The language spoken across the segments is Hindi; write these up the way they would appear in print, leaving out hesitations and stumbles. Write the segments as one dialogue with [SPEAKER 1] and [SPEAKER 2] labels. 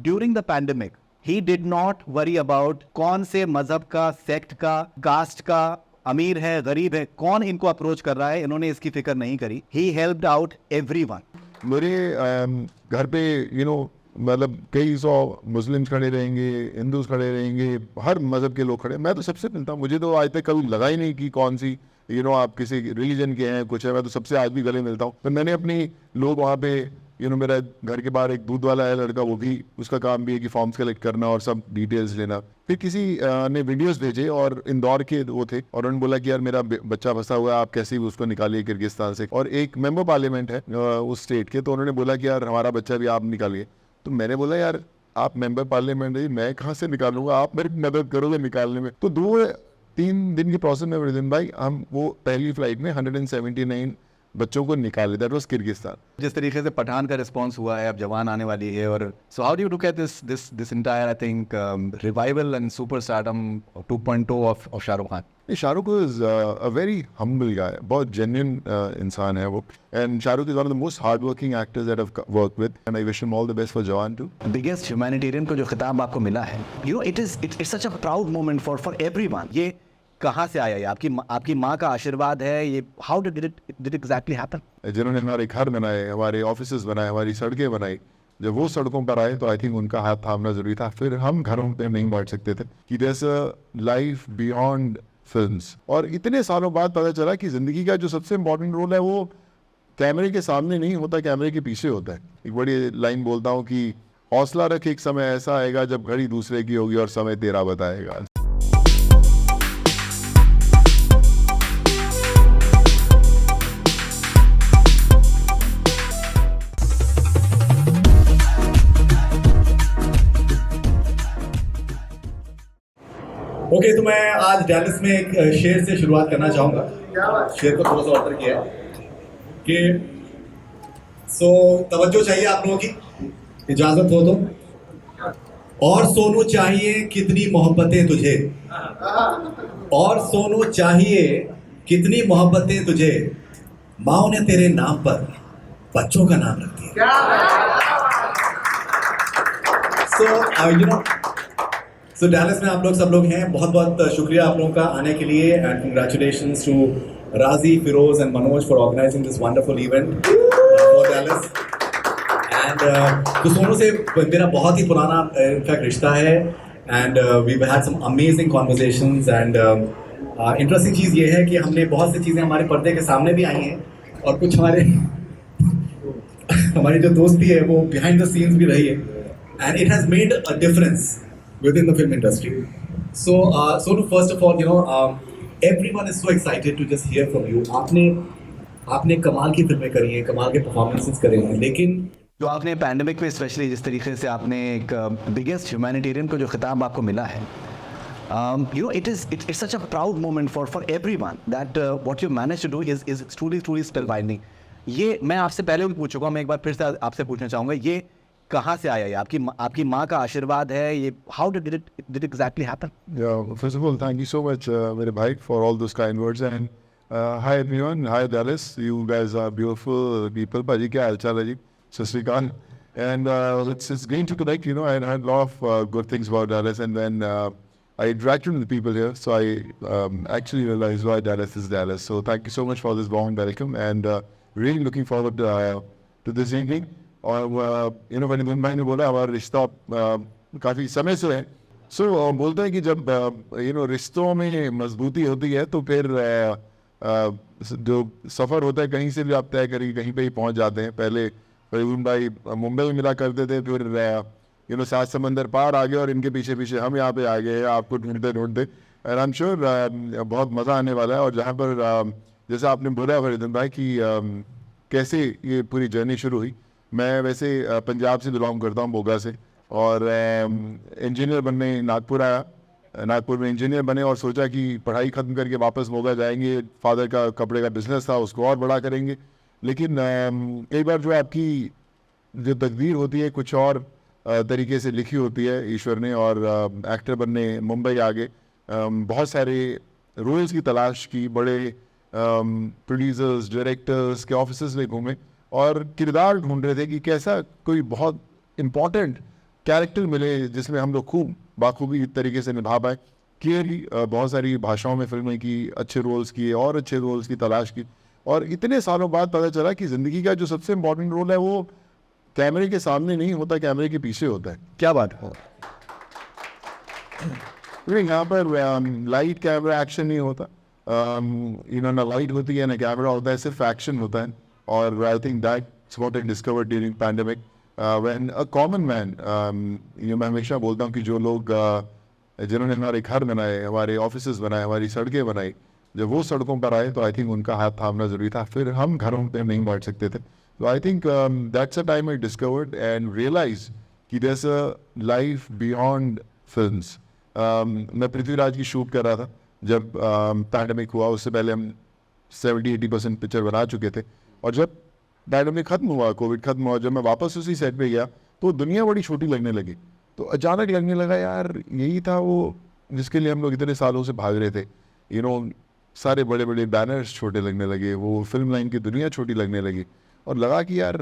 [SPEAKER 1] During the pandemic he did not worry about कौन से मजहब का, सेक्ट का, कास्ट का, अमीर है गरीब है, कौन इनको अप्रोच कर रहा है, इन्होंने इसकी फिक्र नहीं करी. He helped out everyone.
[SPEAKER 2] मेरे घर पे मतलब कई सौ मुस्लिम्स खड़े रहेंगे, हिंदूज खड़े रहेंगे, हर मज़हब के लोग खड़े. मैं तो सबसे मिलता हूँ. मुझे तो आज तक कभी लगा ही नहीं कि कौन सी आप किसी रिलीजन के हैं कुछ है. मैं तो सबसे आज भी गले मिलता हूँ. पर मैंने अपनी लोग वहाँ पे मेरा घर के बाहर एक दूध वाला है लड़का, वो भी उसका काम भी है कि फॉर्म्स कलेक्ट करना और सब डिटेल्स लेना. फिर किसी ने वीडियोस भेजे और इंदौर के वो थे और उन्होंने बोला कि यार मेरा बच्चा फंसा हुआ है, आप कैसे भी उसको निकालिए किर्गिस्तान से. और एक मेंबर पार्लियामेंट है उस स्टेट के, तो उन्होंने बोला कि यार हमारा बच्चा भी आप निकालिए. तो मैंने बोला यार आप मेंबर पार्लियामेंट है, मैं कहाँ से निकालूंगा, आप मेरी मदद करोगे निकालने में. तो 2-3 दिन के प्रोसेस में वृदिन भाई हम वो पहली फ्लाइट में 179 बच्चों को निकाले. That was Kyrgyzstan.
[SPEAKER 1] जिस तरीके से पठान का रिस्पांस हुआ है, अब जवान आने वाली है, और सो how do you look at this entire I think revival and super stardom 2.0 of Shahrukh Khan.
[SPEAKER 2] Shahrukh is a very humble guy. बहुत जेन्युइन इंसान है वो. And Shahrukh is one of the most hard working actors that I have worked with and I wish him all the best for जवान टू.
[SPEAKER 1] बिगेस्ट ह्यूमैनिटेरियन को जो खिताब आपको मिला है, it's such a proud moment for everyone. ये कहाँ से आया? ये आपकी माँ का आशीर्वाद है? ये how did it exactly happen?
[SPEAKER 2] जिन्होंने हमारे घर बनाए, हमारे ऑफिसेज बनाए, हमारी सड़कें बनाई, जब वो सड़कों पर आए तो आई थिंक उनका हाथ थामना जरूरी था. फिर हम घरों पे नहीं बैठ सकते थे कि there a life beyond films. और इतने सालों बाद पता चला कि जिंदगी का जो सबसे इम्पोर्टेंट रोल है वो कैमरे के सामने नहीं होता, कैमरे के पीछे होता है. एक बड़ी लाइन बोलता हूँ कि हौसला रख, एक समय ऐसा आएगा जब घड़ी दूसरे की होगी और समय तेरा बताएगा.
[SPEAKER 3] ओके, तो मैं आज डैलस में एक शेर से शुरुआत करना चाहूँगा. शेर को थोड़ा सा ऑर्डर किया कि तवज्जो चाहिए आप लोगों की, इजाजत हो तो. और सोनू चाहिए कितनी मोहब्बतें तुझे, और सोनू चाहिए कितनी मोहब्बतें तुझे, माँ ने तेरे नाम पर बच्चों का नाम रख दिया. सो डैलस में आप लोग सब लोग हैं. बहुत बहुत शुक्रिया आप लोगों का आने के लिए, and congratulations to Raji, Firoz and Manoj for organizing this wonderful event for Dallas. And तो सोनू से मेरा बहुत ही पुराना इनफैक्ट रिश्ता है, and we had some amazing conversations. And interesting चीज़ ये है कि हमने बहुत सी चीज़ें हमारे पर्दे के सामने भी आई हैं, और कुछ हमारी जो दोस्ती है वो बिहाइंड द सीन्स भी रही है, and it has made a difference within the film industry. So first of all, everyone is so excited to just hear from you. आपने कमाल की फिल्में करी हैं, कमाल के परफॉर्मेंसेस करे हैं, लेकिन
[SPEAKER 1] जो आपने पैंडेमिक में स्पेशली जिस तरीके से आपने एक बिगेस्ट ह्यूमैनिटेरियन को जो खिताब आपको मिला है, it's such a proud moment for everyone that what you managed to do is truly spellbinding. ये मैं आपसे पहले भी पूछूंगा, मैं एक बार फिर से आपसे पूछना चाहूँगा, ये कहाँ से आया? ये आपकी माँ का आशीर्वाद है? ये how did it exactly happen?
[SPEAKER 2] First of all, thank you so much मेरे भाई for all those kind words. And hi everyone, hi Dallas, you guys are beautiful people. भाजी क्या हालचाल है जी? सत श्री अकाल. And it's great to connect. I had a lot of good things about Dallas, and then I interacted with the people here, so I actually realized why Dallas is Dallas. So thank you so much for this warm welcome, and really looking forward to this evening. और वनिंदन भाई ने बोला हमारा रिश्ता काफ़ी समय से है. सो बोलते हैं कि जब रिश्तों में मजबूती होती है तो फिर जो सफ़र होता है कहीं से भी आप तय करिए कहीं पे ही पहुंच जाते हैं. पहले वनिंदन भाई मुंबई में मिला करते थे, फिर सात समंदर पार आ गए और इनके पीछे पीछे हम यहाँ पे आ गए आपको ढूंढते ढूंढते. एंड आई एम श्योर बहुत मज़ा आने वाला है. और जहाँ पर जैसे आपने बोला वनिंदन भाई कि कैसे ये पूरी जर्नी शुरू हुई. मैं वैसे पंजाब से बिलोंग करता हूँ, मोगा से, और इंजीनियर बनने नागपुर आया. नागपुर में इंजीनियर बने और सोचा कि पढ़ाई ख़त्म करके वापस मोगा जाएंगे. फादर का कपड़े का बिजनेस था, उसको और बड़ा करेंगे. लेकिन कई बार जो आपकी जो तकदीर होती है कुछ और तरीके से लिखी होती है ईश्वर ने, और एक्टर बनने मुंबई आ गए. बहुत सारे रोल्स की तलाश की, बड़े प्रोड्यूसर्स डायरेक्टर्स के ऑफिस में घूमे और किरदार ढूंढ रहे थे कि कैसा कोई बहुत इम्पोर्टेंट कैरेक्टर मिले जिसमें हम लोग खूब बाखूबी तरीके से निभा पाए। क्लियरली बहुत सारी भाषाओं में फिल्में की, अच्छे रोल्स किए और अच्छे रोल्स की तलाश की, और इतने सालों बाद पता चला कि ज़िंदगी का जो सबसे इम्पोर्टेंट रोल है वो कैमरे के सामने नहीं होता, कैमरे के पीछे होता है।
[SPEAKER 1] क्या बात है।
[SPEAKER 2] यहाँ पर लाइट कैमरा एक्शन नहीं होता, ना लाइट होती है ना कैमरा होता है, सिर्फ एक्शन होता है। और आई think that's what I discovered during pandemic when a common man, मैं हमेशा बोलता हूँ कि जो लोग जिन्होंने हमारे घर बनाए, हमारे ऑफिसेज बनाए, हमारी सड़कें बनाई, जब वो सड़कों पर आए तो आई थिंक उनका हाथ थामना जरूरी था, फिर हम घरों पे नहीं बैठ सकते थे। तो I think that's a time I discovered and realise कि there a life beyond films. मैं पृथ्वीराज की शूट कर रहा था जब पैंडेमिक हुआ, उससे पहले हम 70-80% पिक्चर बना चुके थे, और जब पैंडेमिक खत्म हुआ, कोविड खत्म हुआ, जब मैं वापस उसी सेट पे गया तो दुनिया बड़ी छोटी लगने लगी। तो अचानक लगने लगा यार यही था वो जिसके लिए हम लोग इतने सालों से भाग रहे थे। सारे बड़े बड़े बैनर्स छोटे लगने लगे, वो फिल्म लाइन की दुनिया छोटी लगने लगी, और लगा कि यार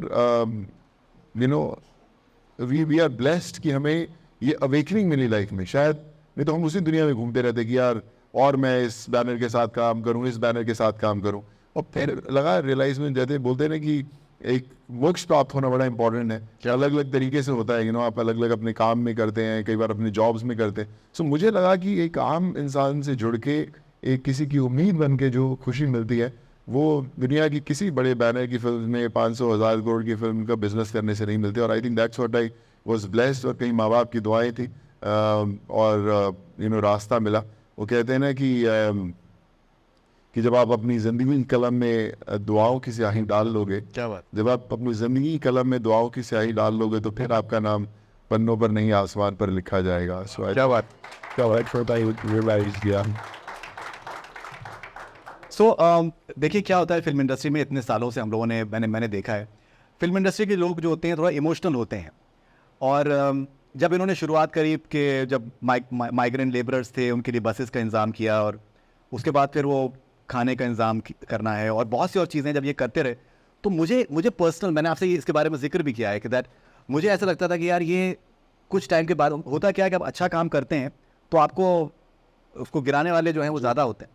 [SPEAKER 2] वी आर ब्लेस्ड कि हमें ये अवेकनिंग मिली लाइफ में। शायद नहीं तो हम उसी दुनिया में घूमते रहते कि यार और मैं इस बैनर के साथ काम करूं, इस बैनर के साथ काम करूं, और फिर लगा रियलाइज में, जैसे बोलते हैं ना कि एक मोक्ष प्राप्त होना बड़ा इंपॉर्टेंट है, कि अलग अलग तरीके से होता है। आप अलग अलग अपने काम में करते हैं, कई बार अपने जॉब्स में करते हैं। सो मुझे लगा कि एक आम इंसान से जुड़ के एक किसी की उम्मीद बन के जो खुशी मिलती है वो दुनिया की किसी बड़े बैनर की फिल्म में 500,000 करोड़ की फिल्म का बिजनेस करने से नहीं मिलती। और आई think that's what I was blessed, और कहीं माँ बाप की दुआएं थी और रास्ता मिला। वो कहते हैं ना कि जब आप अपनी ज़िंदगी की कलम में दुआओं की स्याही डाल लोगे,
[SPEAKER 1] क्या बात।
[SPEAKER 2] जब आप अपनी ज़िंदगी की कलम में दुआओं की स्याही डाल लोगे तो फिर आपका नाम पन्नों पर नहीं आसमान पर लिखा जाएगा। सो
[SPEAKER 1] क्या बात। देखिए क्या होता है फिल्म इंडस्ट्री में, इतने सालों से हम लोगों ने मैंने देखा है, फिल्म इंडस्ट्री के लोग जो होते हैं थोड़ा इमोशनल होते हैं। और जब इन्होंने शुरुआत करी कि जब माइग्रेंट लेबरर्स थे उनके लिए बसेस का इंतज़ाम किया, और उसके बाद फिर वो खाने का इंतज़ाम करना है और बहुत सी और चीज़ें जब ये करते रहे, तो मुझे पर्सनल, मैंने आपसे इसके बारे में जिक्र भी किया है कि दैट मुझे ऐसा लगता था कि यार ये कुछ टाइम के बाद होता क्या है कि आप अच्छा काम करते हैं तो आपको उसको गिराने वाले जो हैं वो ज़्यादा होते हैं।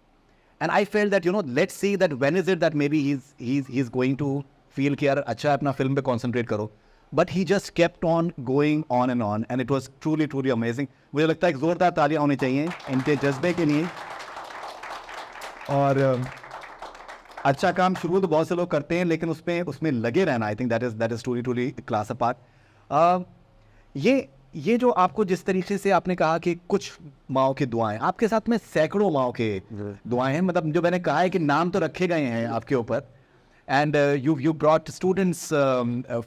[SPEAKER 1] And I felt that let's see that when is it that may be he is going to feel कि यार अच्छा अपना फिल्म पे कॉन्सेंट्रेट करो, but he just kept on going on and it was truly amazing. मुझे लगता है एक ज़ोरदार तालियां होनी चाहिए इनके जज्बे के लिए। और अच्छा काम शुरू तो बहुत से लोग करते हैं, लेकिन उसमें लगे रहना, I think that is truly class apart. ये जो आपको जिस तरीके से आपने कहा कि कुछ माओ की दुआएं, आपके साथ में सैकड़ों माओ के दुआएं हैं, मतलब जो मैंने कहा है कि नाम तो रखे गए हैं आपके ऊपर, and you brought students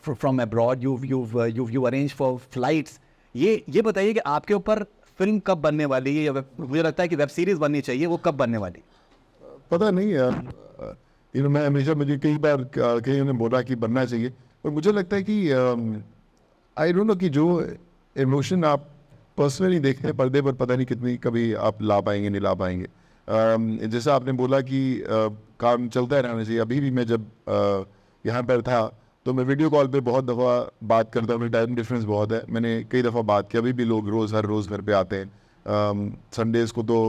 [SPEAKER 1] from abroad, you arrange for flights. ये बताइए कि आपके ऊपर फिल्म कब बनने वाली है, या मुझे लगता है कि वेब सीरीज बननी चाहिए, वो कब बनने वाली?
[SPEAKER 2] पता नहीं यार, मैं हमेशा, मुझे कई बार कहीं उन्होंने बोला कि बनना चाहिए, और मुझे लगता है कि आई डोंट नो कि जो इमोशन आप पर्सनली देखते हैं पर्दे पर, पता नहीं कितनी कभी आप ला पाएंगे नहीं ला पाएंगे। जैसा आपने बोला कि काम चलता रहना चाहिए। अभी भी मैं जब यहाँ पर था तो मैं वीडियो कॉल पे बहुत दफ़ा बात करता हूँ, टाइम डिफरेंस बहुत है, मैंने कई दफ़ा बात की। अभी भी लोग हर रोज़ घर पे आते हैं, संडेज़ को तो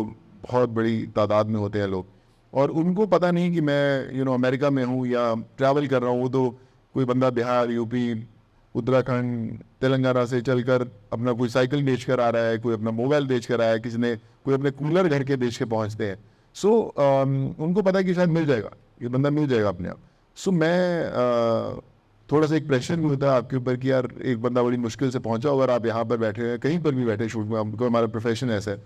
[SPEAKER 2] बहुत बड़ी तादाद में होते हैं लोग, और उनको पता नहीं कि मैं अमेरिका में हूँ या ट्रैवल कर रहा हूँ। वो तो कोई बंदा बिहार, यूपी, उत्तराखंड, तेलंगाना से चलकर अपना कोई साइकिल बेच कर आ रहा है, कोई अपना मोबाइल बेच कर आया है, कोई अपने कूलर घर के बेच के पहुँचते हैं। सो उनको पता है कि शायद मिल जाएगा, ये बंदा मिल जाएगा अपने आप। सो मैं थोड़ा सा एक प्रेशर भी होता है आपके ऊपर कि यार एक बंदा बड़ी मुश्किल से पहुँचा, अगर आप यहाँ पर बैठे हैं, कहीं पर भी बैठे शूट में, हमको हमारा प्रोफेशन ऐसा है।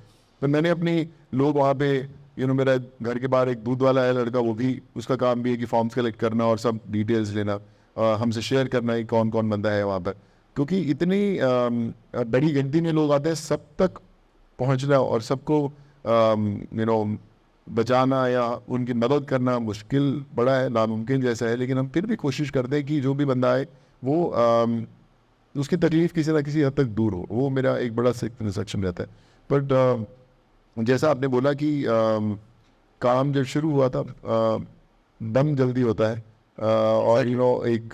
[SPEAKER 2] तो मैंने अपनी लोग वहाँ पे मेरा घर के बाहर एक दूध वाला है लड़का, वो भी उसका काम भी है कि फॉर्म्स कलेक्ट करना और सब डिटेल्स लेना, हमसे शेयर करना है कौन कौन बंदा है वहाँ पर, क्योंकि इतनी बड़ी गिनती में लोग आते हैं, सब तक पहुँचना और सबको बचाना या उनकी मदद करना मुश्किल बड़ा है, नामुमकिन जैसा है। लेकिन हम फिर भी कोशिश करते हैं कि जो भी बंदा आए वो उसकी तकलीफ़ किसी ना किसी हद तक दूर हो, वो मेरा एक बड़ा सेक्शन रहता है। बट जैसा आपने बोला कि काम जब शुरू हुआ था, दम जल्दी होता है, और एक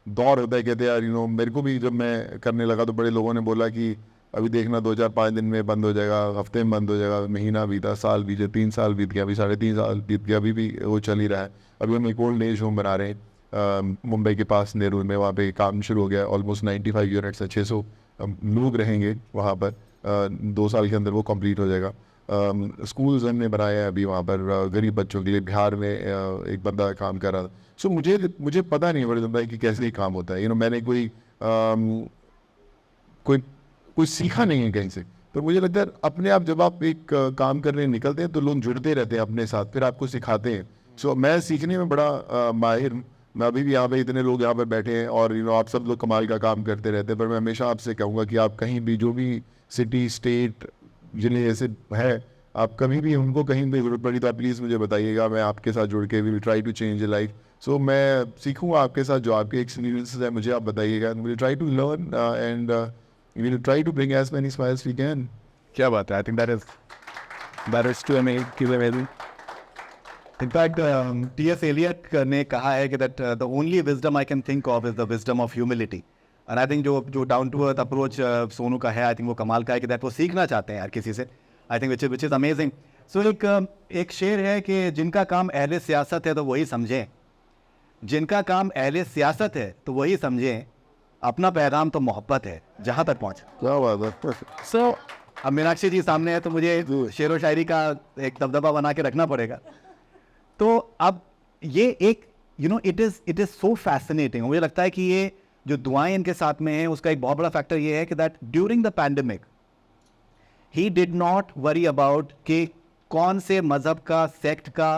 [SPEAKER 2] दौर होता है, कहते हैं यार मेरे को भी जब मैं करने लगा तो बड़े लोगों ने बोला कि अभी देखना 2-4-5 दिन में बंद हो जाएगा, हफ्ते में बंद हो जाएगा, महीना बीता, साल बीते, 3 साल बीत गया, अभी 3.5 साल बीत गया, अभी भी वो चल ही रहा है। अभी हम एक ओल्ड एज होम बना रहे हैं मुंबई के पास नेहरू में, वहाँ पे काम शुरू हो गया, ऑलमोस्ट 95 यूनिट्स है, 600 लोग रहेंगे वहाँ पर, 2 साल के अंदर वो कंप्लीट हो जाएगा। स्कूल्स हमने बनाए हैं अभी वहाँ पर गरीब बच्चों के लिए, बिहार में एक बंदा काम कर रहा था। सो मुझे पता नहीं बड़े भाई कि कैसे ये काम होता है, मैंने कोई सीखा नहीं है कहीं से, पर मुझे लगता है अपने आप जब आप एक काम करने निकलते हैं तो लोग जुड़ते रहते हैं अपने साथ, फिर आपको सिखाते हैं। सो मैं सीखने में बड़ा माहिर हूँ। मैं अभी भी यहाँ पे, इतने लोग यहाँ पर बैठे हैं और आप सब लोग कमाल का काम करते रहते हैं, पर मैं हमेशा आपसे कहूँगा कि आप कहीं भी, जो भी सिटी स्टेट जिन्हें ऐसे है, आप कभी भी उनको कहीं भी जरूरत पड़ी तो आप प्लीज़ मुझे बताइएगा, मैं आपके साथ जुड़ के will try to change a life. So मैं सीखूँगा आपके साथ, जो आपके एक्सपीरियंसेस है मुझे आप बताइएगा, will try to learn and we'll try to bring as many smiles we can.
[SPEAKER 1] क्या बात है, I think that is too amazing. In fact, T.S. Eliot ने कहा है कि that the only wisdom I can think of is the wisdom of humility. And I think जो down to earth approach Sonu का है, I think वो कमाल का है कि that वो सीखना चाहते हैं यार किसी से, I think which is amazing. So एक शेर है कि जिनका काम अहले सियासत है तो वही समझें, जिनका काम अहले सियासत है तो वही समझें, अपना पैगाम तो मोहब्बत है जहाँ तक पहुँचा।
[SPEAKER 2] क्या बात है।
[SPEAKER 1] सो अब मीनाक्षी जी सामने है तो मुझे शेर व शायरी का एक दबदबा बना के रखना पड़ेगा। तो अब ये एक इट इज़ सो फैसिनेटिंग। मुझे लगता है कि ये जो दुआएं इनके साथ में हैं उसका एक बहुत बड़ा फैक्टर ये है कि that during the pandemic he did not worry about कि कौन से मज़हब का, सेक्ट का,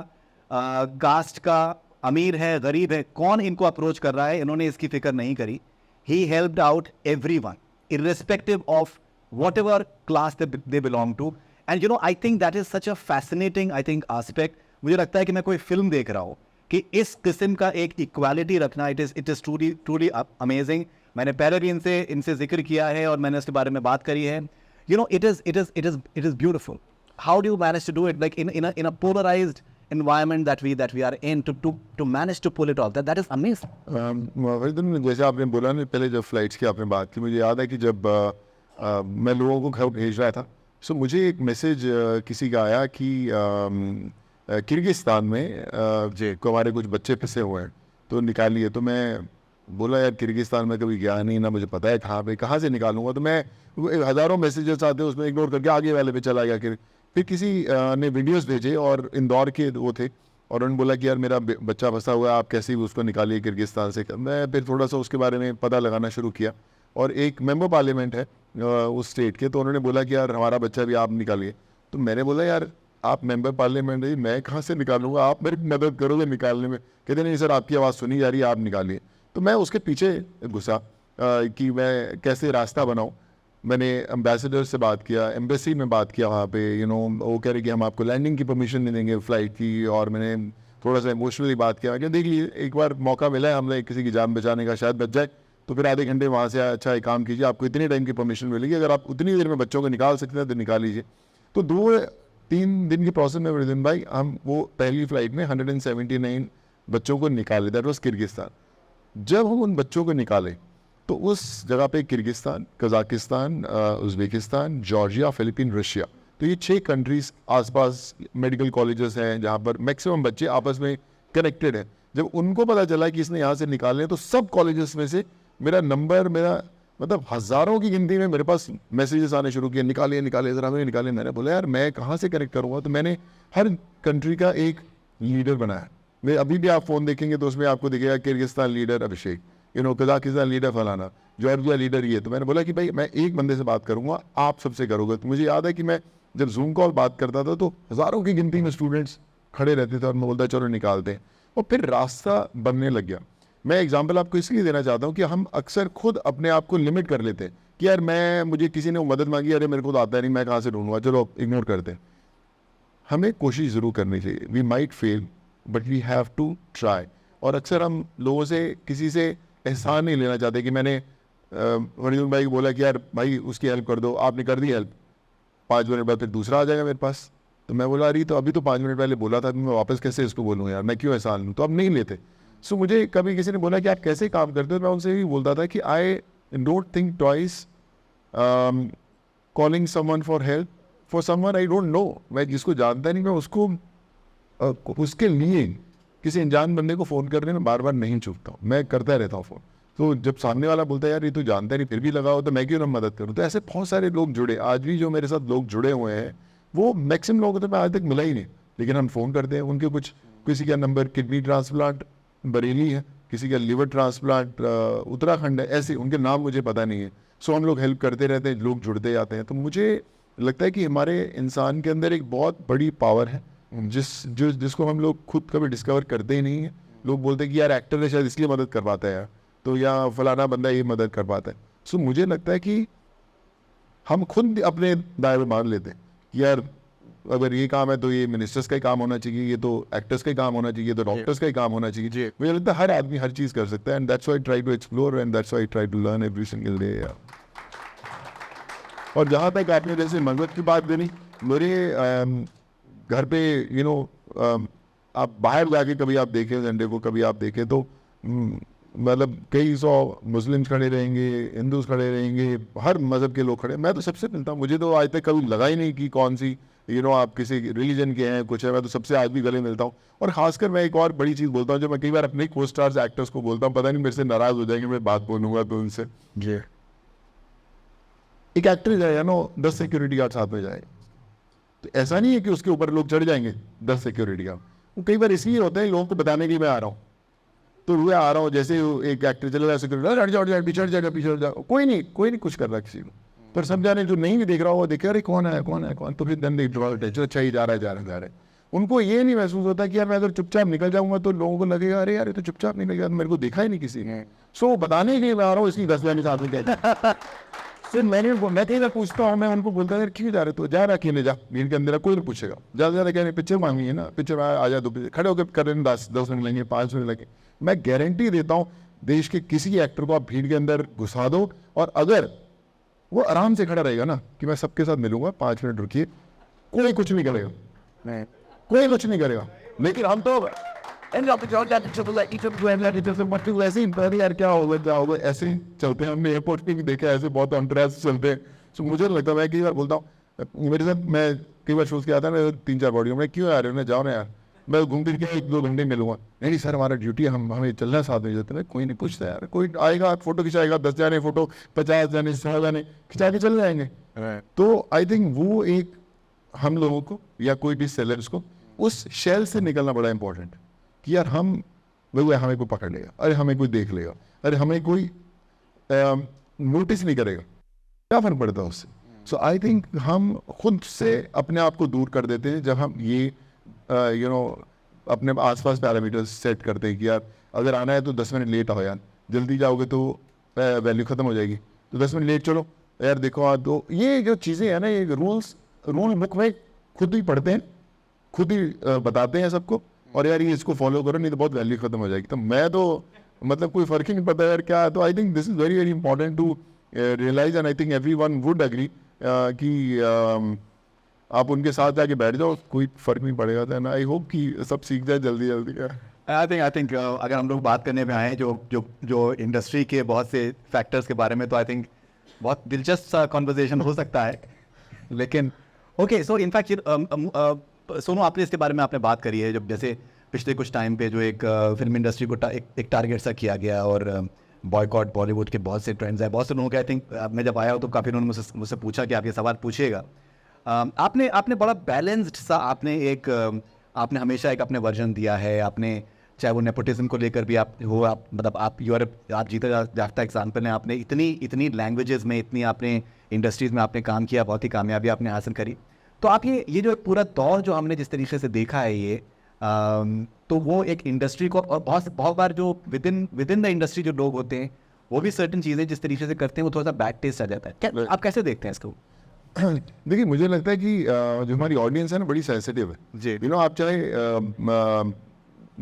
[SPEAKER 1] कास्ट का, अमीर है गरीब है, कौन इनको अप्रोच कर रहा है, इन्होंने इसकी फिक्र नहीं करी। He helped out everyone, irrespective of whatever class they belong to. And I think that is such a fascinating, aspect. मुझे लगता है कि मैं कोई फिल्म देख रहा हूँ कि इस किस्म का एक इक्वालिटी रखना, it is truly amazing. मैंने पहले भी इनसे जिक्र किया है और मैंने इसके बारे में बात करी है. It is beautiful. How do you manage to do it, like in a polarized environment that we are in, to manage to pull it off? That is amazing.
[SPEAKER 2] जैसे आपने बोला ना, पहले जब फ्लाइट्स की आपने बात की, मुझे याद है कि जब मैं लोगों को घर भेज रहा था, सो मुझे एक मैसेज किसी का आया कि किर्गिस्तान में हमारे कुछ बच्चे फंसे हुए हैं तो निकालिए। तो मैं बोला यार किर्गिस्तान में कभी गया नहीं, ना मुझे पता है कहाँ से निकालूंगा। तो मैं हज़ारों मैसेजेस आते हैं उसमें इग्नोर करके आगे वाले पे चला गया। फिर किसी ने वीडियोस भेजे और इंदौर के वो थे और उन्होंने बोला कि यार मेरा बच्चा फंसा हुआ है, आप कैसे भी उसको निकालिए किर्गिस्तान से। मैं फिर थोड़ा सा उसके बारे में पता लगाना शुरू किया और एक मेंबर पार्लियामेंट है उस स्टेट के, तो उन्होंने बोला कि यार हमारा बच्चा भी आप निकालिए। तो मैंने बोला यार आप मेंबर पार्लियामेंट है, मैं कहाँ से निकालूंगा, आप मेरी मदद करोगे निकालने में। कहते नहीं सर आपकी आवाज़ सुनी जा रही है, आप निकालिए। तो मैं उसके पीछे घुसा कि मैं कैसे रास्ता बनाऊँ। मैंने एम्बेसडर से बात किया, एम्बेसी में बात किया वहाँ पे, वो कह रहे कि हम आपको लैंडिंग की परमिशन नहीं देंगे फ़्लाइट की। और मैंने थोड़ा सा इमोशनली बात किया कि देखिए एक बार मौका मिला है हमने किसी की जान बचाने का, शायद बच जाए तो फिर आधे घंटे वहाँ से अच्छा एक काम कीजिए, आपको इतने टाइम की परमिशन मिलेगी, अगर आप उतनी देर में बच्चों को निकाल सकते हैं तो निकाल लीजिए। तो 2-3 दिन के प्रोसेस में वृदिन भाई हम वो पहली फ़्लाइट में 179 बच्चों को निकाले, दैट वाज किर्गिस्तान। जब हम उन बच्चों को निकाले तो उस जगह पे Kyrgyzstan, Kazakhstan, Uzbekistan, Georgia, Philippine, Russia, तो ये 6 कंट्रीज़ आसपास मेडिकल कॉलेजेस हैं जहाँ पर मैक्सिमम बच्चे आपस में कनेक्टेड हैं। जब उनको पता चला कि इसने यहाँ से निकालने, तो सब कॉलेजेस में से मेरा मतलब हज़ारों की गिनती में मेरे पास मैसेजेस आने शुरू किए, निकालिए निकालिए ज़रा हमें निकालिए। मैंने बोला यार मैं कहाँ से कनेक्ट करूँगा। तो मैंने हर कंट्री का एक लीडर बनाया। मैं अभी भी आप फ़ोन देखेंगे तो उसमें आपको दिखेगा किर्गिस्तान लीडर अभिषेक, कजाकिस्तान लीडर फलाना, जॉर्जिया लीडर ये। तो मैंने बोला कि भाई मैं एक बंदे से बात करूँगा, आप सबसे करोगे। तो मुझे याद है कि मैं जब जूम कॉल बात करता था तो हज़ारों की गिनती में स्टूडेंट्स खड़े रहते थे और मैं बोलता चलो निकालते हैं, और फिर रास्ता बनने लग गया। मैं एग्जांपल आपको इसलिए देना चाहता हूँ कि हम अक्सर खुद अपने आप को लिमिट कर लेते हैं कि यार मुझे किसी ने मदद मांगी, अरे मेरे को तो आता नहीं, मैं कहाँ से ढूंढूंगा, चलो इग्नोर करते हैं। हमें कोशिश ज़रूर करनी चाहिए। We might fail but we have to try. और अक्सर हम लोगों से, किसी से एहसान नहीं लेना चाहते कि मैंने वरीदुल भाई को बोला कि यार भाई उसकी हेल्प कर दो, आपने कर दी हेल्प, 5 मिनट बाद फिर दूसरा आ जाएगा मेरे पास। तो मैं बोला अरे तो अभी तो 5 मिनट पहले बोला था, मैं वापस कैसे इसको बोलूँ यार, मैं क्यों एहसान लूँ। तो अब नहीं लेते। सो मुझे कभी किसी ने बोला कि आप कैसे काम करते हो, मैं उनसे यही बोलता था कि I don't think twice calling someone for help for someone I don't know. मैं जिसको जानता नहीं, मैं उसको उसके लिए किसी अनजान बंदे को फ़ोन करने में बार बार नहीं चूकता हूँ, मैं करता रहता हूँ फ़ोन। तो जब सामने वाला बोलता है यार ये तो जानता नहीं फिर भी लगाओ, तो मैं क्यों ना मदद करूँ। तो ऐसे बहुत सारे लोग जुड़े, आज भी जो मेरे साथ लोग जुड़े हुए हैं वो मैक्सिमम लोगों को तो मैं आज तक मिला ही नहीं, लेकिन हम फ़ोन करते हैं। उनके कुछ, किसी का नंबर किडनी ट्रांसप्लांट बरेली है, किसी का लिवर ट्रांसप्लांट उत्तराखंड है, ऐसे उनके नाम मुझे पता नहीं है। सो हम लोग हेल्प करते रहते हैं, लोग जुड़ते जाते हैं। तो मुझे लगता है कि हमारे इंसान के अंदर एक बहुत बड़ी पावर है जिसको हम लोग खुद कभी डिस्कवर करते ही नहीं है। लोग बोलते हैं कि यार एक्टर है शायद इसलिए मदद कर पाता है यार, तो या फलाना बंदा ये मदद कर पाता है। सो मुझे लगता है कि हम खुद अपने दायरे में मान लेते हैं कि यार अगर ये काम है तो ये मिनिस्टर्स का ही काम होना चाहिए, ये तो एक्टर्स का ही काम होना चाहिए, ये तो डॉक्टर्स का ही काम होना चाहिए। मुझे लगता है हर आदमी हर चीज़ कर सकता है, and that's why I try to explore and that's why I try to learn every single day. और जहाँ तक आपने जैसे मदद की बात करी, मेरे घर पे आप बाहर जाके कभी आप देखें संडे को, कभी आप देखें तो मतलब कई सौ मुस्लिम्स खड़े रहेंगे, हिंदूज खड़े रहेंगे, हर मज़हब के लोग खड़े। मैं तो सबसे मिलता हूँ, मुझे तो आज तक कभी लगा ही नहीं कि कौन सी आप किसी रिलीजन के हैं कुछ है, मैं तो सबसे आज भी गले मिलता हूँ। और खासकर मैं एक और बड़ी चीज़ बोलता हूँ जो मैं कई बार अपने को स्टार्स एक्टर्स को बोलता हूँ, पता नहीं मेरे से नाराज़ हो जाएंगे मैं बात बोलूँगा तो उनसे। जी, एक एक्टर जाए 10 सिक्योरिटी गार्ड साथ में जाए, तो ऐसा नहीं है कि उसके ऊपर लोग चढ़ जाएंगे 10 सिक्योरिटी गार्ड। वो कई बार इसलिए होता है लोगों को बताने के लिए मैं आ रहा हूँ, तो मैं आ रहा हूँ, जैसे एक एक्टर चला रहा है सिक्योरिटी हट जाओ पीछे जाओ, कोई नहीं कुछ कर रहा किसी को, पर सब जाने जो नहीं भी देख रहा हो वो देखे अरे कौन है, तो फिर धन अच्छा ही जा रहा है। उनको ये नहीं महसूस होता कि यार मैं अगर चुपचाप निकल जाऊंगा तो लोगों को लगेगा अरे यार ये तो चुपचाप निकल गया, मेरे को देखा ही नहीं किसी ने। सो बताने के लिए मैं आ रहा हूँ, इसलिए 10 जाने साथ में कहते फिर मैं कहीं पूछता हूँ, मैं उनको बोलता है क्यों जा रहे तो जा रहा अकेले जा, भीड़ के अंदर कोई नहीं पूछेगा, ज़्यादा ज़्यादा कहने पीछे मांगी है ना, पीछे में आ जा, दो पीछे खड़े होकर कर रहे 10 मिनट लगेंगे, 5 मिनट लगे। मैं गारंटी देता हूँ देश के किसी एक्टर को आप भीड़ के अंदर घुसा दो, और अगर वो आराम से खड़ा रहेगा ना कि मैं सबके साथ मिलूंगा 5 मिनट रुकिए, कोई कुछ नहीं करेगा, कोई कुछ नहीं करेगा। लेकिन हम तो ऐसे ही यार क्या होगा ऐसे ही चलते हैं। हमने एयरपोर्ट पे भी देखा ऐसे बहुत अंतराज चलते हैं। तो मुझे लगता है, मैं कई बार बोलता हूँ मेरे साथ, मैं कई बार सोच के आता है 3-4 बॉडियों में, क्यों आ रहे हो ना, जाओ ना यार, मैं घूम फिर के 1-2 घंटे मिलूंगा। नहीं सर हमारा ड्यूटी है, हमें चलना है साथ में जाते हैं। कोई नहीं पूछता यार, कोई आएगा फोटो खिंचाएगा, 10 जाने फोटो, 50 जाने 100 जाने खिंचा के चले जाएंगे। तो आई थिंक वो एक हम लोगों को या कोई भी सेलर्स को उस शेल से निकलना बड़ा इंपॉर्टेंट है कि यार हमें कोई पकड़ लेगा, अरे हमें कोई देख लेगा, अरे हमें कोई नोटिस नहीं करेगा, क्या फर्क पड़ता है उससे। सो आई थिंक हम खुद से अपने आप को दूर कर देते हैं जब हम ये अपने आसपास पैरामीटर्स सेट करते हैं कि यार अगर आना है तो 10 मिनट लेट आओ यार, जल्दी जाओगे तो वैल्यू ख़त्म हो जाएगी, तो 10 मिनट लेट चलो यार, देखो तो ये जो चीज़ें हैं ना, ये रूल बुक में खुद ही पढ़ते हैं, खुद ही बताते हैं सबको, और यार ये इसको फॉलो करो नहीं तो बहुत वैल्यू ख़त्म हो जाएगी। तो मैं तो मतलब कोई फ़र्क ही नहीं पड़ता यार क्या। तो I think this is very very important to realize, and I think everyone would agree कि आप उनके साथ जाके बैठ जाओ, कोई फ़र्क नहीं पड़ेगा। तो आई होप कि सब सीख जाए जल्दी जल्दी।
[SPEAKER 1] आई थिंक अगर हम लोग बात करने में आए जो इंडस्ट्री के बहुत से फैक्टर्स के बारे में, तो आई थिंक बहुत दिलचस्प सा कॉन्वर्जेशन हो सकता है। लेकिन ओके, सो इनफैक्ट सोनू, आपने इसके बारे में आपने बात करी है, जब जैसे पिछले कुछ टाइम पे जो एक फिल्म इंडस्ट्री को एक टारगेट सा किया गया, और बॉयकॉट बॉलीवुड के बहुत से ट्रेंड्स हैं, बहुत से लोगों के। आई थिंक मैं जब आया हूँ तो काफ़ी लोगों ने मुझसे पूछा कि आप ये सवाल पूछिएगा। आपने बड़ा बैलेंस्ड सा आपने हमेशा एक अपने वर्जन दिया है। आपने चाहे वो नेपोटिज्म को लेकर भी आप मतलब आप जीता जागता एग्जाम्पल हैं। आपने इतनी लैंग्वेजेस में, इतनी आपने इंडस्ट्रीज़ में आपने काम किया, बहुत ही कामयाबी आपने हासिल करी। तो आप ये जो पूरा दौर जो हमने जिस तरीके से देखा है ये, तो वो एक इंडस्ट्री को, और बहुत बार जो विद इन द इंडस्ट्री जो लोग होते हैं वो भी सर्टेन चीज़ें जिस तरीके से करते हैं वो थोड़ा सा बैड टेस्ट आ जाता है। आप कैसे देखते हैं इसको?
[SPEAKER 2] देखिए, मुझे लगता है कि जो हमारी ऑडियंस है ना, बड़ी सेंसिटिव है जी। आप चाहे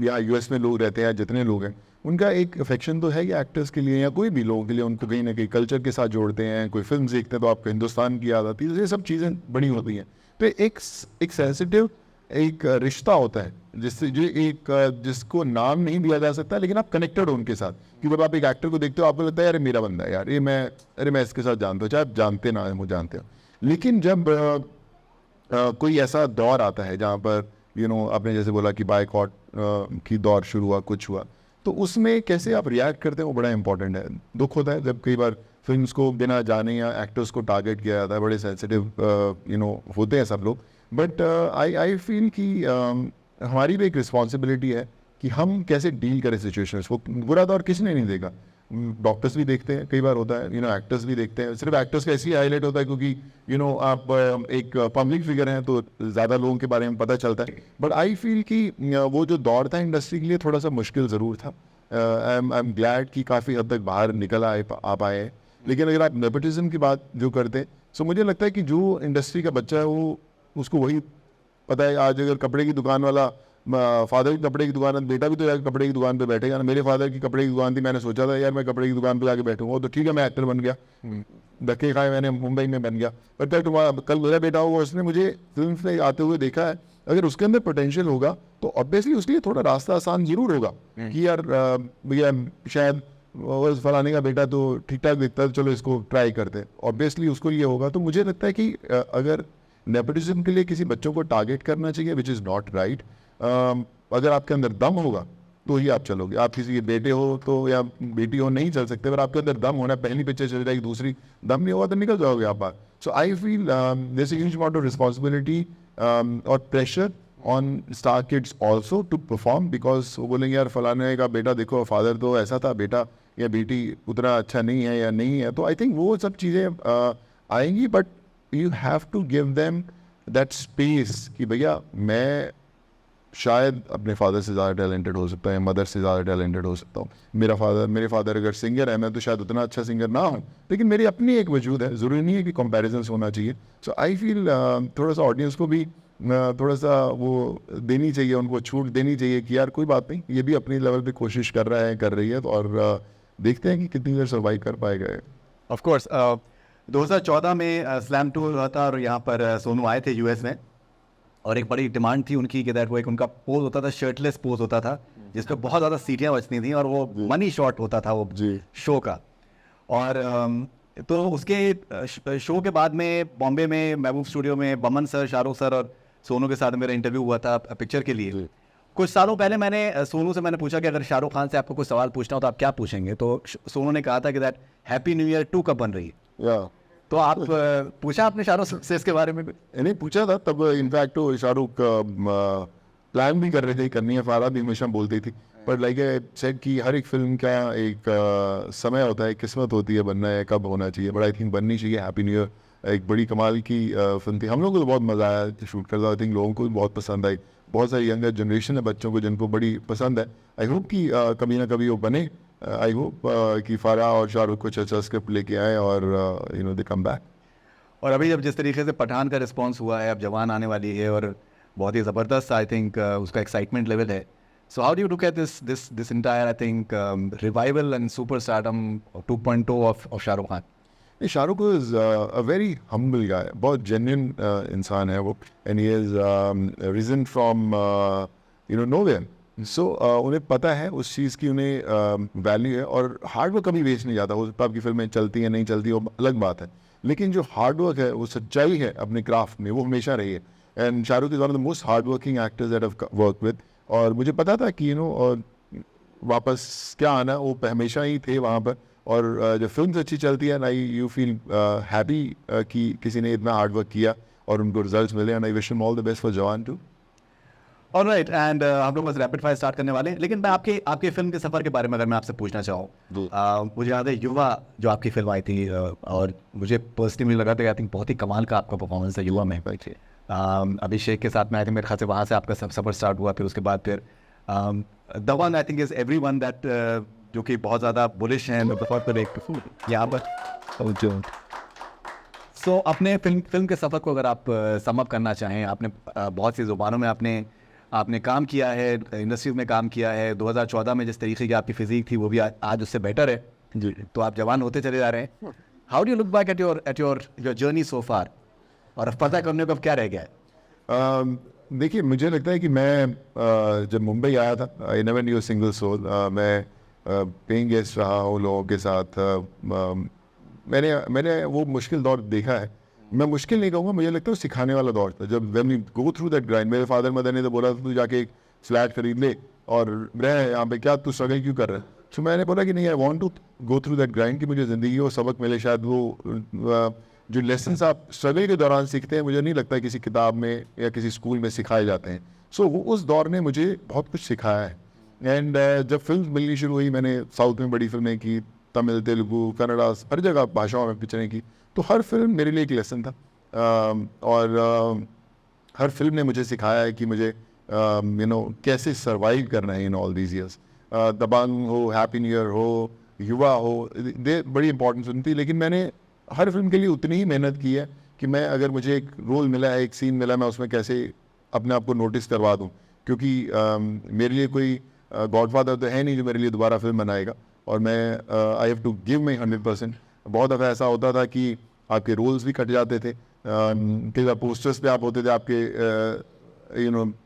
[SPEAKER 2] या यूएस में लोग रहते हैं, जितने लोग हैं, उनका एक अफेक्शन तो है कि एक्टर्स के लिए या कोई भी लोगों के लिए उनको कहीं ना कहीं कल्चर के साथ जोड़ते हैं। कोई फिल्म देखते हैं तो आपको हिंदुस्तान की याद आती है, ये सब चीज़ें बड़ी होती हैं। तो एक सेंसिटिव एक रिश्ता होता है जिससे जो एक जिसको नाम नहीं दिया जा सकता लेकिन आप कनेक्टेड हो उनके साथ, कि जब आप एक एक्टर को देखते हो आपको लगता है यार मेरा बंदा है यार, ये मैं इसके साथ जानता हूँ, चाहे आप जानते ना हो जानते हो। लेकिन जब कोई ऐसा दौर आता है जहाँ पर आपने जैसे बोला कि बायकॉट की दौर शुरू हुआ, कुछ हुआ, तो उसमें कैसे आप रिएक्ट करते हैं वो बड़ा इंपॉर्टेंट है। दुख होता है जब कई बार फिल्म्स को बिना जाने या एक्टर्स को टारगेट किया जाता है, बड़े सेंसिटिव होते हैं सब लोग, बट आई फील कि हमारी भी एक रिस्पॉन्सिबिलिटी है कि हम कैसे डील करें सिचुएशंस को। बुरा दौर किसने नहीं देखा, डॉक्टर्स भी देखते हैं, कई बार होता है एक्टर्स भी देखते हैं। सिर्फ एक्टर्स का ऐसे ही हाईलाइट होता है क्योंकि आप एक पब्लिक फिगर हैं तो ज़्यादा लोगों के बारे में पता चलता है, बट आई फील कि वो जो दौर था इंडस्ट्री के लिए थोड़ा सा मुश्किल ज़रूर था। आई एम ग्लैड कि काफ़ी हद तक बाहर निकल आ पाए हैं। लेकिन अगर आप नेपोटिज्म की बात जो करते हैं, सो मुझे लगता है कि जो इंडस्ट्री का बच्चा है वो उसको वही पता है। आज अगर कपड़े की दुकान वाला फादर की कपड़े की दुकान है, बेटा भी तो यार कपड़े की दुकान पे बैठेगा ना। मेरे फादर की कपड़े की दुकान थी, मैंने सोचा था यार मैं कपड़े की दुकान पे जाके बैठूंगा, तो ठीक है मैं एक्टर बन गया, धक्के खाए मैंने, मुंबई में बन गया। पर कल मेरा बेटा होगा, उसने मुझे फिल्म में आते हुए देखा है, अगर उसके अंदर पोटेंशियल होगा तो ऑब्वियसली उसके लिए थोड़ा रास्ता आसान जरूर होगा कि यार भैया शायद फलाने का बेटा तो ठीक ठाक दिखता है, चलो इसको ट्राई करते हैं, ऑब्वियसली उसको ये होगा। तो मुझे लगता है कि अगर नेपोटिज्म के लिए किसी बच्चों को टारगेट करना चाहिए, विच इज़ नॉट राइट। अगर आपके अंदर दम होगा तो ही आप चलोगे। आप किसी के बेटे हो तो या बेटी हो नहीं चल सकते, पर आपके अंदर दम होना, पहली पिक्चर चल जाएगी, दूसरी दम नहीं होगा तो निकल जाओगे आप बाहर। So I feel there is a huge amount of responsibility और pressure on star kids also to perform, because वो बोलेंगे यार फलाने का बेटा देखो, फादर तो ऐसा था, बेटा या बेटी उतना अच्छा नहीं है या नहीं है। तो आई थिंक वो सब चीज़ें आएंगी, but you have to give them that space कि भैया मैं शायद अपने फादर से ज़्यादा टैलेंटेड हो सकता है, मदर से ज़्यादा टैलेंटेड हो सकता हूँ। मेरे फादर अगर सिंगर है, मैं तो शायद उतना अच्छा सिंगर ना हूँ, लेकिन मेरी अपनी एक वजूद है, ज़रूरी नहीं है कि कंपैरिजन्स होना चाहिए। सो आई फील थोड़ा सा ऑडियंस को भी थोड़ा सा वो देनी चाहिए, उनको छूट देनी चाहिए कि यार कोई बात नहीं, ये भी अपनी लेवल पे कोशिश कर रहा है, कर रही है, तो और देखते हैं कि कितनी देर सर्वाइव कर पाएगा।
[SPEAKER 1] ऑफ कोर्स 2014 में स्लैम टूर हुआ था और यहाँ पर सोनू आए थे यूएस में, और एक बड़ी डिमांड थी उनकी कि दैट वो एक उनका पोज होता था, शर्टलेस पोज होता था, जिस पे बहुत ज़्यादा सीटियाँ बजती थी और वो मनी शॉट होता था वो शो का। और तो उसके शो के बाद में बॉम्बे में महबूब स्टूडियो में बमन सर, शाहरुख सर और सोनू के साथ मेरा इंटरव्यू हुआ था पिक्चर के लिए। कुछ सालों पहले मैंने सोनू से पूछा कि अगर शाहरुख खान से आपको कुछ सवाल पूछना हो तो आप क्या पूछेंगे, तो सोनू ने कहा था कि दैट हैप्पी न्यू ईयर 2 कब बन रही है। तो आप पूछा आपने शाहरुख से इसके बारे में?
[SPEAKER 2] नहीं पूछा था, तब इनफैक्ट शाहरुख प्लान भी कर रहे थे करनी है, फारा भी हमेशा बोलती थी, पर लाइक आई सेड कि हर एक फिल्म का एक समय होता है, किस्मत होती है बनना है, कब होना चाहिए, बट आई थिंक बननी चाहिए। हैप्पी न्यू ईयर एक बड़ी कमाल की फिल्म थी, हम लोगों को तो बहुत मज़ा आया शूट करता, आई थिंक लोगों को भी बहुत पसंद आई, बहुत सारी यंगर जनरेशन है बच्चों को जिनको बड़ी पसंद है। आई होप कि कभी ना कभी वो बने, आई होप कि फारा और शाहरुख कुछ अच्छा स्क्रिप्ट लेके आए और दे कम बैक।
[SPEAKER 1] और अभी जब जिस तरीके से पठान का रिस्पांस हुआ है, अब जवान आने वाली है और बहुत ही ज़बरदस्त आई थिंक उसका एक्साइटमेंट लेवल है। So how do you look at this entire I think revival and super stardom 2.0 of Shahrukh Khan?
[SPEAKER 2] Shahrukh is a very humble guy, बहुत जेन्युइन इंसान है वो, and he is risen from nowhere. सो उन्हें पता है उस चीज़ की, उन्हें वैल्यू है, और हार्ड वर्क कभी वेस्ट नहीं जाता। हो सकता है आपकी फिल्में चलती हैं नहीं चलती, वो अलग बात है, लेकिन जो हार्ड वर्क है, वो सच्चाई है अपने क्राफ्ट में, वो हमेशा रही है। And Shahrukh is one of the most hard working actors that I have worked with, और मुझे पता था कि वापस क्या आना, वो हमेशा ही थे वहाँ पर। और जब फिल्म अच्छी चलती है ना, यू फील हैप्पी कि किसी ने इतना हार्ड वर्क किया और उनको रिजल्ट्स मिले, and I wish him all the best for जवान टू।
[SPEAKER 1] ऑलराइट, एंड हम लोग बस रैपिड फायर स्टार्ट करने वाले हैं, लेकिन मैं आपके फिल्म के सफ़र के बारे में अगर मैं आपसे पूछना चाहूँ, मुझे याद है युवा जो आपकी फिल्म आई थी, और मुझे पर्सनली मुझे लगा था कि आई थिंक बहुत ही कमाल का आपका परफॉर्मेंस है युवा में। अभिषेक के साथ में आई थिंक मेरे ख्याल से वहाँ से आपका सफ़र स्टार्ट हुआ, फिर उसके बाद फिर the one I think is every one that, जो कि बहुत ज़्यादा बुलिश हैं यहाँ पर। सो अपने फिल्म के सफ़र को अगर आप सम अप करना चाहें, आपने बहुत सी ज़ुबानों में आपने काम किया है, इंडस्ट्रीज में काम किया है। 2014 में जिस तरीके की आपकी फिजिक थी वो भी आज उससे बेटर है जी, तो आप जवान होते चले जा रहे हैं। How do you look back at your journey so far, और अब पता करने को अब क्या रह गया है?
[SPEAKER 2] देखिए मुझे लगता है कि मैं जब मुंबई आया था, I never knew single soul. मैं पेइंग गेस्ट रहा हूँ लोगों के साथ। मैंने मैंने वो मुश्किल दौर देखा है। मैं मुश्किल नहीं कहूँगा, मुझे लगता है वो सिखाने वाला दौर था। जब when we go through that grind, मेरे फादर मदर ने तो बोला था तू जाके एक फ्लैट खरीद ले और रह यहाँ पे, क्या तू स्ट्रगल क्यों कर रहा है। तो मैंने बोला कि नहीं, I want to go through that grind, कि मुझे ज़िंदगी को सबक मिले। शायद वो जो लेसन्स आप स्ट्रगल के दौरान सीखते हैं, मुझे नहीं लगता किसी किताब में या किसी स्कूल में सिखाए जाते हैं। सो वो उस दौर ने मुझे बहुत कुछ सिखाया है। एंड जब फिल्म मिलनी शुरू हुई, मैंने साउथ में बड़ी फिल्में की, तमिल, तेलुगु, कन्नड़ा, हर जगह भाषाओं में पिक्चरें की। तो हर फिल्म मेरे लिए एक लेसन था। और हर फिल्म ने मुझे सिखाया है कि मुझे कैसे सर्वाइव करना है इन ऑल दीज ईयर्स। दबंग हो, हैप्पी न्यू ईयर हो, युवा हो, दे बड़ी इंपॉर्टेंट फिल्म थी। लेकिन मैंने हर फिल्म के लिए उतनी ही मेहनत की है कि मैं, अगर मुझे एक रोल मिला है, एक सीन मिला है, मैं उसमें कैसे अपने आप को नोटिस करवा दूँ। क्योंकि मेरे लिए कोई गॉडफादर तो है नहीं जो मेरे लिए दोबारा फिल्म बनाएगा, और मैं I have to give my 100%। बहुत दफ़ा ऐसा होता था कि आपके रोल्स भी कट जाते थे, कई बार पोस्टर्स पे आप होते थे, आपके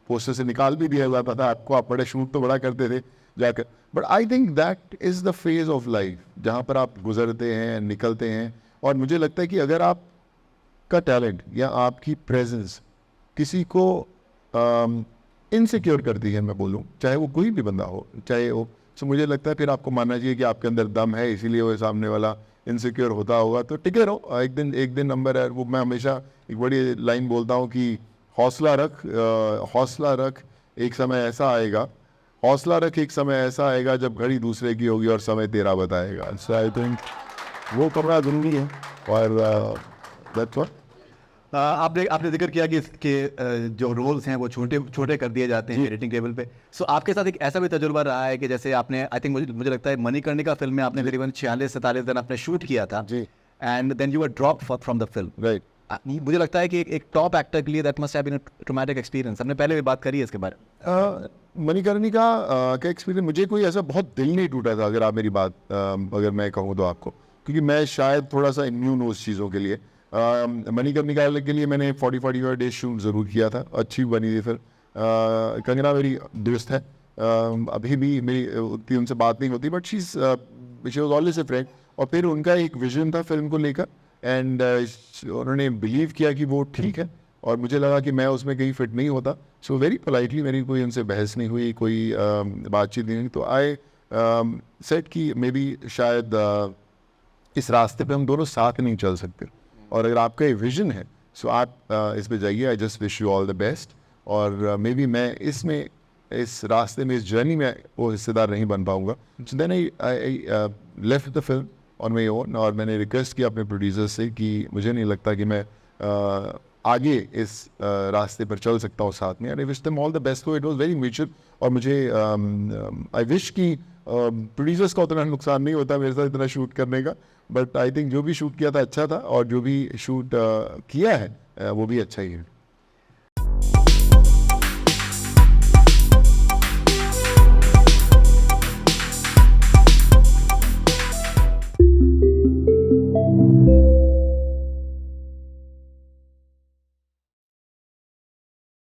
[SPEAKER 2] पोस्टर से निकाल भी दिया जाता था आपको, आप बड़े शूट तो बड़ा करते थे जाकर। But I think that is the phase of life जहाँ पर आप गुजरते हैं, निकलते हैं। और मुझे लगता है कि अगर आप का टैलेंट या आपकी प्रेजेंस किसी को इनसिक्योर करती है, मैं बोलूँ, चाहे वो कोई भी बंदा हो, चाहे वो, तो मुझे लगता है फिर आपको मानना चाहिए कि आपके अंदर दम है, इसीलिए वो सामने वाला इनसिक्योर होता होगा। तो टिके रहो, एक दिन नंबर है। वो मैं हमेशा एक बड़ी लाइन बोलता हूँ कि हौसला रख, एक समय ऐसा आएगा, हौसला रख, एक समय ऐसा आएगा जब घड़ी दूसरे की होगी और समय तेरा बताएगा। सो आई थिंक वो करना ज़रूरी है। और दैट्स व्हाट।
[SPEAKER 1] आपने जिक्र किया कि जो रोल्स हैं वो छोटे छोटे कर दिए जाते हैं एडिटिंग टेबल पे। सो आपके साथ एक ऐसा भी तजुर्बा रहा है कि जैसे आपने, आई थिंक मुझे लगता है मणिकर्णिका फिल्म में आपने तकरीबन 46-47 दिन आपने शूट किया था,
[SPEAKER 2] जी।
[SPEAKER 1] And then you were drop from the film.
[SPEAKER 2] Right.
[SPEAKER 1] मुझे लगता है कि एक टॉप एक्टर के लिए that must have been a traumatic experience. हमने पहले भी बात करी है इसके बारे में।
[SPEAKER 2] मणिकर्णिका का एक्सपीरियंस, मुझे कोई ऐसा बहुत दिल नहीं टूटा था, अगर आप मेरी बात अगर मैं कहूँ तो आपको, क्योंकि मैं शायद थोड़ा सा इम्यून हूँ उस चीज़ों के लिए। मणिकर्णिका के लिए मैंने 40-45 डेज शूट ज़रूर किया था, अच्छी बनी थी। फिर कंगना मेरी दोस्त है, अभी भी मेरी उतनी उनसे बात नहीं होती, but she was always a friend. और फिर उनका एक विजन था फिल्म को लेकर, एंड उन्होंने बिलीव किया कि वो ठीक है, और मुझे लगा कि मैं उसमें कहीं फिट नहीं होता। सो वेरी पोलाइटली मेरी कोई उनसे बहस नहीं हुई, कोई बातचीत नहीं हुई। तो आई सेड कि मे बी शायद इस रास्ते पे हम दोनों साथ नहीं चल सकते, और अगर आपका ये विजन है, सो आप इस पे जाइए। I just wish you all the best. और मे बी मैं इसमें, इस रास्ते में, इस जर्नी में वो हिस्सेदार नहीं बन पाऊँगा। So then I left the film on my own, और मैंने रिक्वेस्ट किया अपने प्रोड्यूसर से कि मुझे नहीं लगता कि मैं आगे इस रास्ते पर चल सकता हूँ साथ में। And I wish them all the best. तो इट वाज वेरी म्यूचुअल, और मुझे आई विश कि प्रोड्यूसर्स का उतना नुकसान नहीं होता मेरे साथ इतना शूट करने का। बट आई थिंक जो भी शूट किया था अच्छा था, और जो भी शूट किया है वो भी अच्छा ही है।